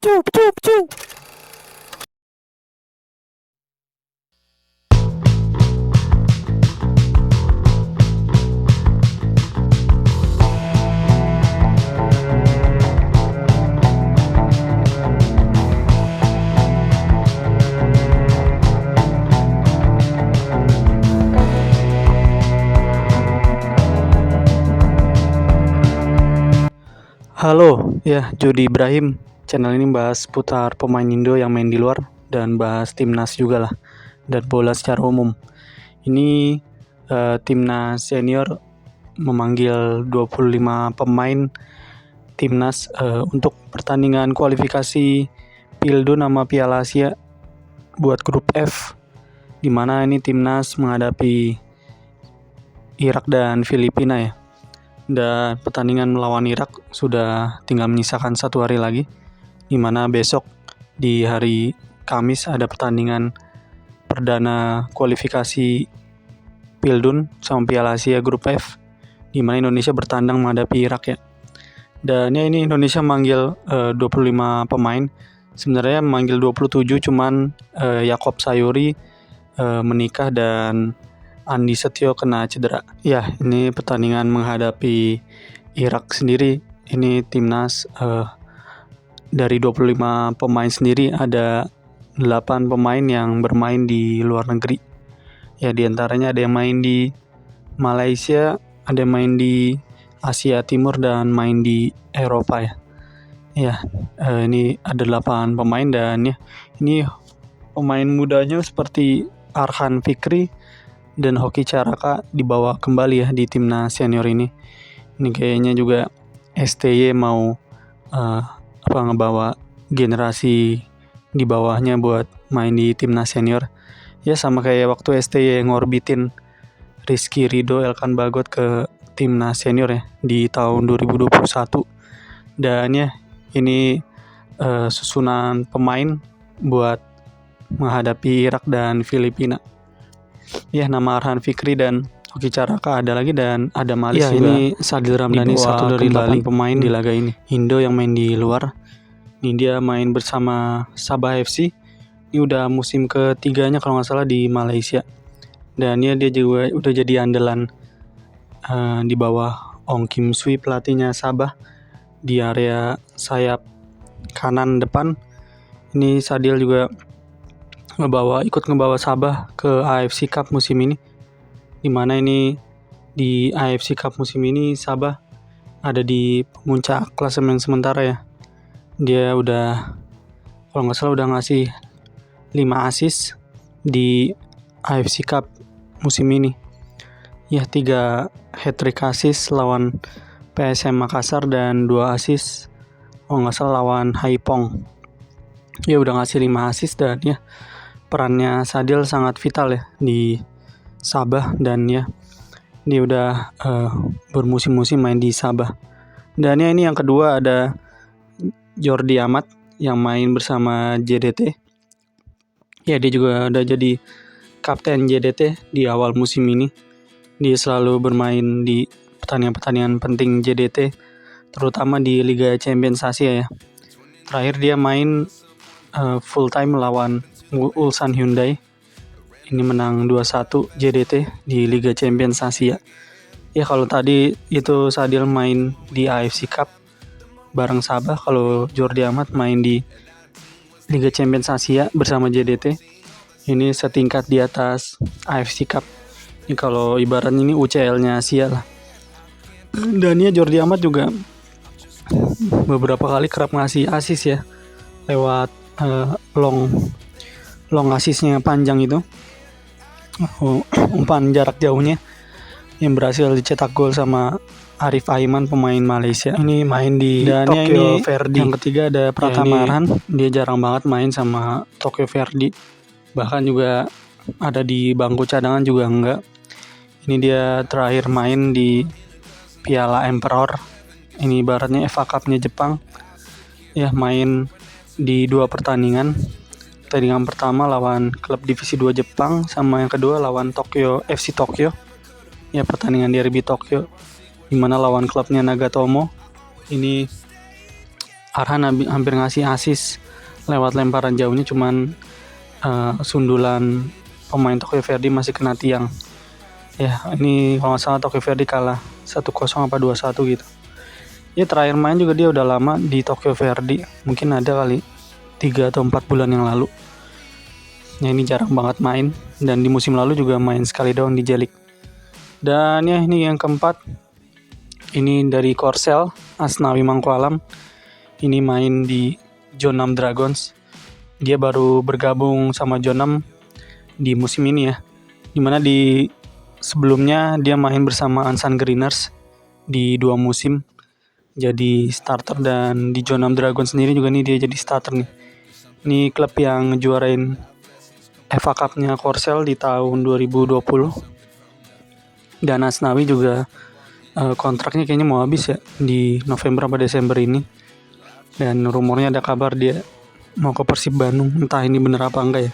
Pecu, pecu, pecu. Halo, ya Jody Ibrahim. Channel ini bahas putar pemain Indo yang main di luar dan bahas timnas juga lah dan bola secara umum. Ini timnas senior memanggil 25 pemain timnas untuk pertandingan kualifikasi Pildun sama Piala Asia buat grup F, di mana ini timnas menghadapi Irak dan Filipina ya. Dan pertandingan melawan Irak sudah tinggal menyisakan 1 hari lagi, di mana besok di hari Kamis ada pertandingan perdana kualifikasi Pildun sama Piala Asia grup F, di mana Indonesia bertandang menghadapi Irak ya. Dan ya ini Indonesia manggil 25 pemain. Sebenarnya manggil 27, cuman Yakob Sayuri menikah dan Andi Setio kena cedera. Ya, ini pertandingan menghadapi Irak sendiri. Ini timnas dari 25 pemain sendiri ada 8 pemain yang bermain di luar negeri. Ya, diantaranya ada yang main di Malaysia, ada yang main di Asia Timur dan main di Eropa ya. Ya, ini ada 8 pemain dan ya ini pemain mudanya seperti Arhan Fikri dan Hoki Caraka dibawa kembali ya di timnas senior ini. Ini kayaknya juga STY mau ngebawa generasi di bawahnya buat main di timnas senior. Ya sama kayak waktu STY ngorbitin Rizky Ridho Elkan Bagot ke timnas senior ya di tahun 2021. Dan ya ini susunan pemain buat menghadapi Irak dan Filipina. Ya, nama Arhan Fikri dan Hoki Caraka ada lagi, dan ada Malis juga. Ini Sadil Ramdhani, satu dari 8 pemain di laga ini. Indo yang main di luar. Ini dia main bersama Sabah FC. Ini udah musim ketiganya kalau nggak salah di Malaysia. Dan ya dia juga udah jadi andalan di bawah Ong Kim Sui, pelatihnya Sabah, di area sayap kanan depan. Ini Sadil juga ikut ngebawa Sabah ke AFC Cup musim ini, dimana ini di AFC Cup musim ini Sabah ada di puncak klasemen sementara ya. Dia udah kalau nggak salah udah ngasih 5 assist di AFC Cup musim ini ya, 3 hat-trick assist lawan PSM Makassar dan 2 assist kalau nggak salah lawan Haipong. Ya udah ngasih 5 assist, dan ya perannya Sadil sangat vital ya di Sabah, dan ya dia udah bermusim-musim main di Sabah. Dan ya ini yang kedua ada Jordi Amat yang main bersama JDT. Ya dia juga udah jadi kapten JDT di awal musim ini. Dia selalu bermain di pertandingan-pertandingan penting JDT, terutama di Liga Champions Asia ya. Terakhir dia main full time lawan Ulsan Hyundai. Ini menang 2-1 JDT di Liga Champions Asia. Ya kalau tadi itu Sadil main di AFC Cup bareng Sabah, kalau Jordi Amat main di Liga Champions Asia bersama JDT. Ini setingkat di atas AFC Cup. Ini kalau ibaratnya ini UCL-nya Asia lah. Dan ya Jordi Amat juga beberapa kali kerap ngasih assist ya lewat long assistnya panjang itu, umpan jarak jauhnya yang berhasil dicetak gol sama Arif Aiman, pemain Malaysia. Ini main di Tokyo Verdy. Yang ketiga ada Pratama Arhan. Dia jarang banget main sama Tokyo Verdy, bahkan juga ada di bangku cadangan juga enggak. Ini dia terakhir main di Piala Emperor. Ini ibaratnya FA Cup-nya Jepang. Ya main di 2 pertandingan. Pertandingan pertama lawan klub divisi 2 Jepang, sama yang kedua lawan FC Tokyo. Ya pertandingan derby Tokyo, dimana lawan klubnya Nagatomo. Ini Arhan hampir ngasih assist lewat lemparan jauhnya, cuman sundulan pemain Tokyo Verdy masih kena tiang. Ya, ini kalau nggak salah Tokyo Verdy kalah 1-0 apa 2-1 gitu. Ya, terakhir main juga dia udah lama di Tokyo Verdy, mungkin ada kali 3 atau 4 bulan yang lalu. Ya, ini jarang banget main, dan di musim lalu juga main sekali doang di J-League. Dan ya, ini yang keempat, ini dari Korsel, Asnawi Mangkualam. Ini main di Jeonnam Dragons. Dia baru bergabung sama Jeonnam di musim ini ya, dimana di sebelumnya dia main bersama Ansan Greeners di 2 musim jadi starter, dan di Jeonnam Dragons sendiri juga nih dia jadi starter nih. Ini klub yang juarain FA Cup-nya Korsel di tahun 2020. Dan Asnawi juga kontraknya kayaknya mau habis ya di November atau Desember ini. Dan rumornya ada kabar dia mau ke Persib Bandung, entah ini bener apa enggak ya.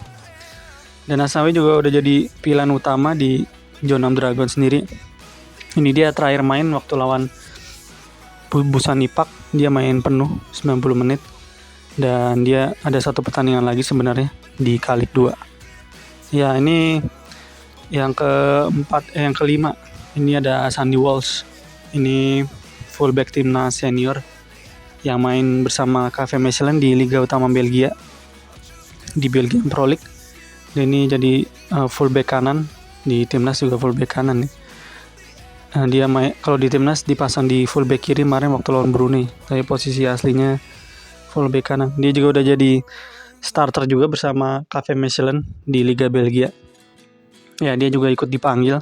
Dan Asnawi juga udah jadi pilihan utama di Jeonnam Dragon sendiri. Ini dia terakhir main waktu lawan Busan Ipak, dia main penuh 90 menit. Dan dia ada satu pertandingan lagi sebenarnya di Kalik 2. Ya, ini yang kelima. Ini ada Sandy Walsh. Ini fullback timnas senior yang main bersama KV Mechelen di Liga Utama Belgia, di Belgian Pro League. Dan ini jadi fullback kanan di timnas, juga fullback kanan nih. Dia kalau di timnas dipasang di fullback kiri kemarin waktu lawan Brunei, tapi posisi aslinya fullback kanan. Dia juga udah jadi starter juga bersama KV Mechelen di Liga Belgia. Ya, dia juga ikut dipanggil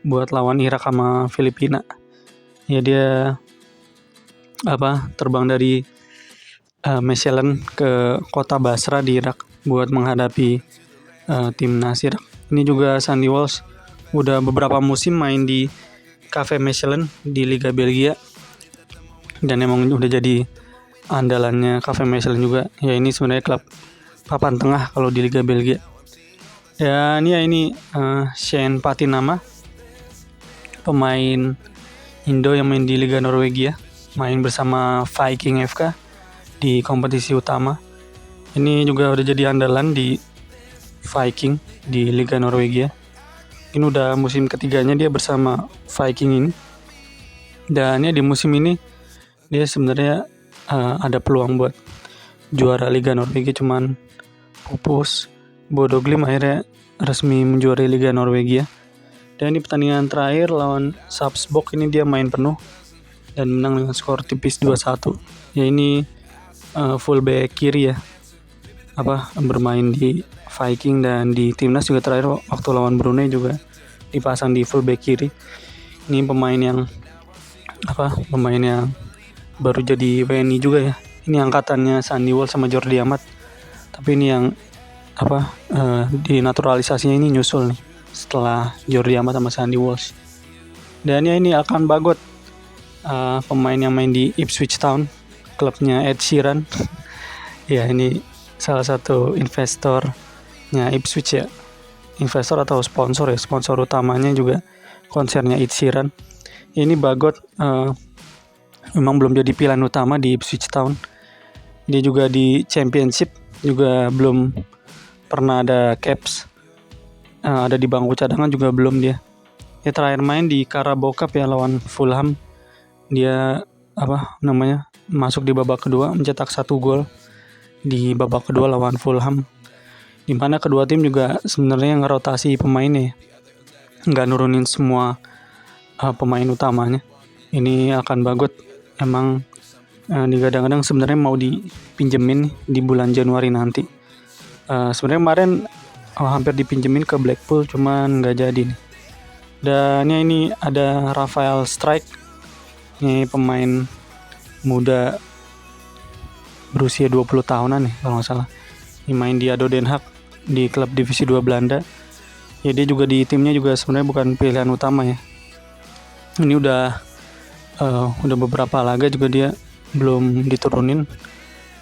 buat lawan Irak sama Filipina. Ya, dia terbang dari Mechelen ke kota Basra di Irak buat menghadapi timnas Irak. Ini juga Sandy Walsh udah beberapa musim main di KV Mechelen di Liga Belgia, dan emang udah jadi andalannya KV Mechelen juga. Ya, ini sebenarnya klub papan tengah kalau di Liga Belgia. Dan ya, ini Shane Patinama, pemain Indo yang main di Liga Norwegia, main bersama Viking FK di kompetisi utama. Ini juga udah jadi andalan di Viking di Liga Norwegia. Ini udah musim ketiganya dia bersama Viking ini. Dan ya, di musim ini dia sebenarnya ada peluang buat juara Liga Norwegia, cuman pupus. Bodo Glimt akhirnya resmi menjuarai Liga Norwegia. Dan di pertandingan terakhir lawan Sarpsborg ini dia main penuh dan menang dengan skor tipis 2-1. Ya, ini fullback kiri ya, bermain di Viking, dan di timnas juga terakhir waktu lawan Brunei juga dipasang di fullback kiri. Ini pemain yang baru jadi WNI juga ya. Ini angkatannya Sandy Walsh sama Jordi Amat, tapi ini yang dinaturalisasinya ini nyusul nih setelah Jordi Amat sama Sandy Walsh. Dan ya, ini Alkan Bagot, pemain yang main di Ipswich Town, klubnya Ed Sheeran. Ya, ini salah satu investornya Ipswich ya, investor atau sponsor ya, sponsor utamanya juga konsernya Ed Sheeran. Ini Bagot memang belum jadi pilihan utama di Ipswich Town. Dia juga di Championship juga belum pernah ada caps, ada di bangku cadangan juga belum dia. Ya, terakhir main di Carabao Cup ya lawan Fulham, dia masuk di babak kedua, mencetak 1 gol di babak kedua lawan Fulham, di mana kedua tim juga sebenarnya ngerotasi pemainnya, nggak nurunin semua pemain utamanya. Ini Alkan Bagot emang digadang-gadang sebenarnya mau dipinjemin di bulan Januari nanti. Sebenarnya kemarin hampir dipinjemin ke Blackpool, cuman nggak jadi nih. Dan ya, ini ada Rafael Strijk, ini pemain muda berusia 20 tahunan nih kalau nggak salah. Ini main di ADO Den Haag di klub divisi 2 Belanda. Ya, dia juga di timnya juga sebenarnya bukan pilihan utama ya. Ini udah beberapa laga juga dia belum diturunin,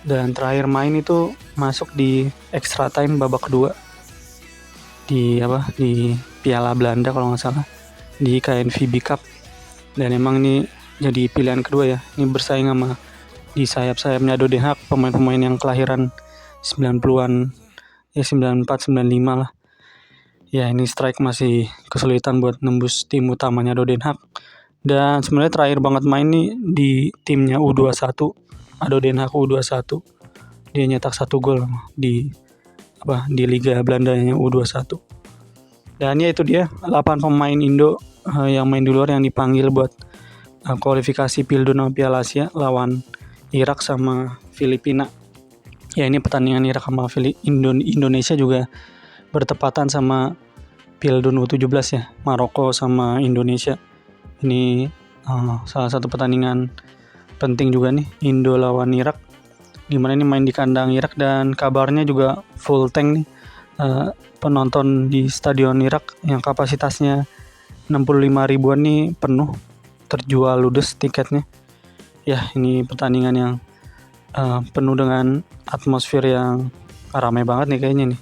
dan terakhir main itu masuk di extra time babak kedua di Piala Belanda kalau nggak salah, di KNVB Cup. Dan emang ini jadi pilihan kedua ya, ini bersaing sama di sayap-sayapnya Do Den Haag, pemain-pemain yang kelahiran 90-an, ya 94, 95 lah. Ya ini strike masih kesulitan buat nembus tim utamanya Do Den Haag. Dan sebenarnya terakhir banget main nih di timnya U21, Do Den Haag U21. Dia nyetak 1 gol di Liga Belandanya U21. Dan ya itu dia 8 pemain Indo yang main di luar yang dipanggil buat kualifikasi Piala Asia lawan Irak sama Filipina. Ya ini pertandingan Irak sama Indonesia juga bertepatan sama Piala Dunia U17 ya, Maroko sama Indonesia. Ini salah satu pertandingan penting juga nih, Indo lawan Irak. Dimana ini main di kandang Irak dan kabarnya juga full tank nih. Penonton di stadion Irak yang kapasitasnya 65 ribuan nih penuh, terjual ludes tiketnya. Ya ini pertandingan yang penuh dengan atmosfer yang ramai banget nih kayaknya nih,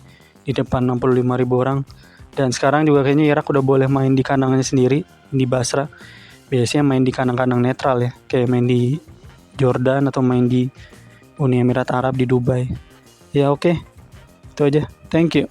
di depan 65 ribu orang. Dan sekarang juga kayaknya Irak udah boleh main di kandangnya sendiri, di Basra. Biasanya main di kandang-kandang netral ya, kayak main di Jordan atau main di Uni Emirat Arab di Dubai. Ya oke. Itu aja. Thank you.